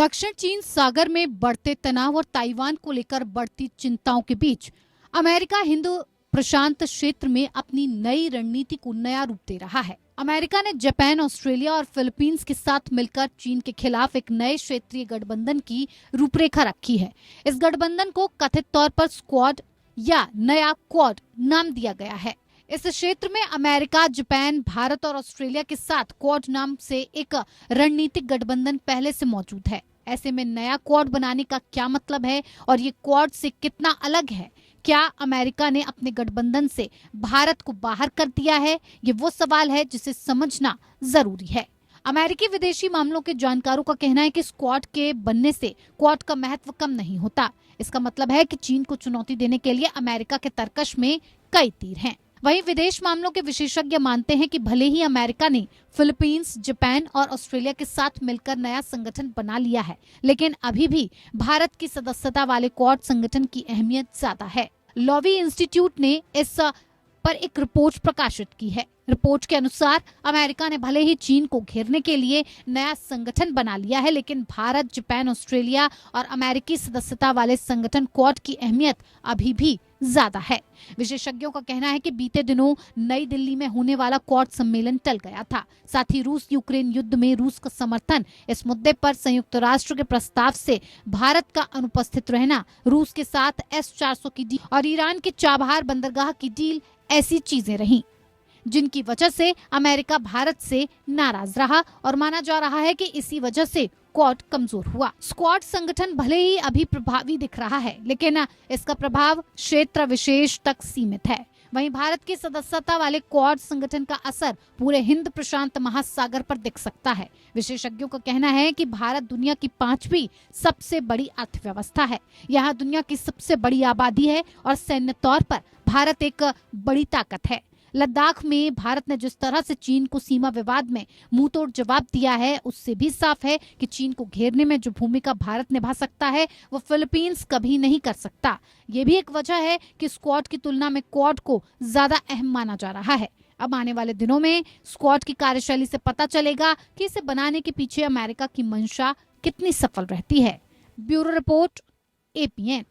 दक्षिण चीन सागर में बढ़ते तनाव और ताइवान को लेकर बढ़ती चिंताओं के बीच अमेरिका हिंद प्रशांत क्षेत्र में अपनी नई रणनीति को नया रूप दे रहा है। अमेरिका ने जापान, ऑस्ट्रेलिया और फिलीपींस के साथ मिलकर चीन के खिलाफ एक नए क्षेत्रीय गठबंधन की रूपरेखा रखी है। इस गठबंधन को कथित तौर पर स्क्वाड या नया क्वाड नाम दिया गया है। इस क्षेत्र में अमेरिका, जापान, भारत और ऑस्ट्रेलिया के साथ क्वाड नाम से एक रणनीतिक गठबंधन पहले से मौजूद है। ऐसे में नया क्वाड बनाने का क्या मतलब है और ये क्वाड से कितना अलग है? क्या अमेरिका ने अपने गठबंधन से भारत को बाहर कर दिया है? ये वो सवाल है जिसे समझना जरूरी है। अमेरिकी विदेशी मामलों के जानकारों का कहना है कि स्क्वाड के बनने से क्वाड का महत्व कम नहीं होता। इसका मतलब है कि चीन को चुनौती देने के लिए अमेरिका के तरकश में कई तीर हैं। वहीं विदेश मामलों के विशेषज्ञ मानते हैं कि भले ही अमेरिका ने फिलीपींस, जापान और ऑस्ट्रेलिया के साथ मिलकर नया संगठन बना लिया है, लेकिन अभी भी भारत की सदस्यता वाले क्वाड संगठन की अहमियत ज्यादा है। लॉवी इंस्टीट्यूट ने इस पर एक रिपोर्ट प्रकाशित की है। रिपोर्ट के अनुसार अमेरिका ने भले ही चीन को घेरने के लिए नया संगठन बना लिया है, लेकिन भारत, जापान, ऑस्ट्रेलिया और अमेरिकी सदस्यता वाले संगठन क्वाड की अहमियत अभी भी ज्यादा है। विशेषज्ञों का कहना है कि बीते दिनों नई दिल्ली में होने वाला क्वाड सम्मेलन टल गया था। साथ ही रूस यूक्रेन युद्ध में रूस का समर्थन, इस मुद्दे पर संयुक्त राष्ट्र के प्रस्ताव से भारत का अनुपस्थित रहना, रूस के साथ S-400 की डील और ईरान के चाबहार बंदरगाह की डील ऐसी चीजें रहीं जिनकी वजह से अमेरिका भारत से नाराज रहा और माना जा रहा है कि इसी वजह से क्वाड कमजोर हुआ। स्क्वाड संगठन भले ही अभी प्रभावी दिख रहा है, लेकिन इसका प्रभाव क्षेत्र विशेष तक सीमित है। वहीं भारत की सदस्यता वाले क्वाड संगठन का असर पूरे हिंद प्रशांत महासागर पर दिख सकता है। विशेषज्ञों का कहना है कि भारत दुनिया की 5वीं सबसे बड़ी अर्थव्यवस्था है। यहाँ दुनिया की सबसे बड़ी आबादी है और सैन्य तौर पर भारत एक बड़ी ताकत है। लद्दाख में भारत ने जिस तरह से चीन को सीमा विवाद में मुंहतोड़ जवाब दिया है, उससे भी साफ है कि चीन को घेरने में जो भूमिका भारत निभा सकता है वो फिलीपींस कभी नहीं कर सकता। ये भी एक वजह है कि स्क्वाड की तुलना में क्वाड को ज्यादा अहम माना जा रहा है। अब आने वाले दिनों में स्क्वाड की कार्यशैली से पता चलेगा कि इसे बनाने के पीछे अमेरिका की मंशा कितनी सफल रहती है। Bureau report, APN।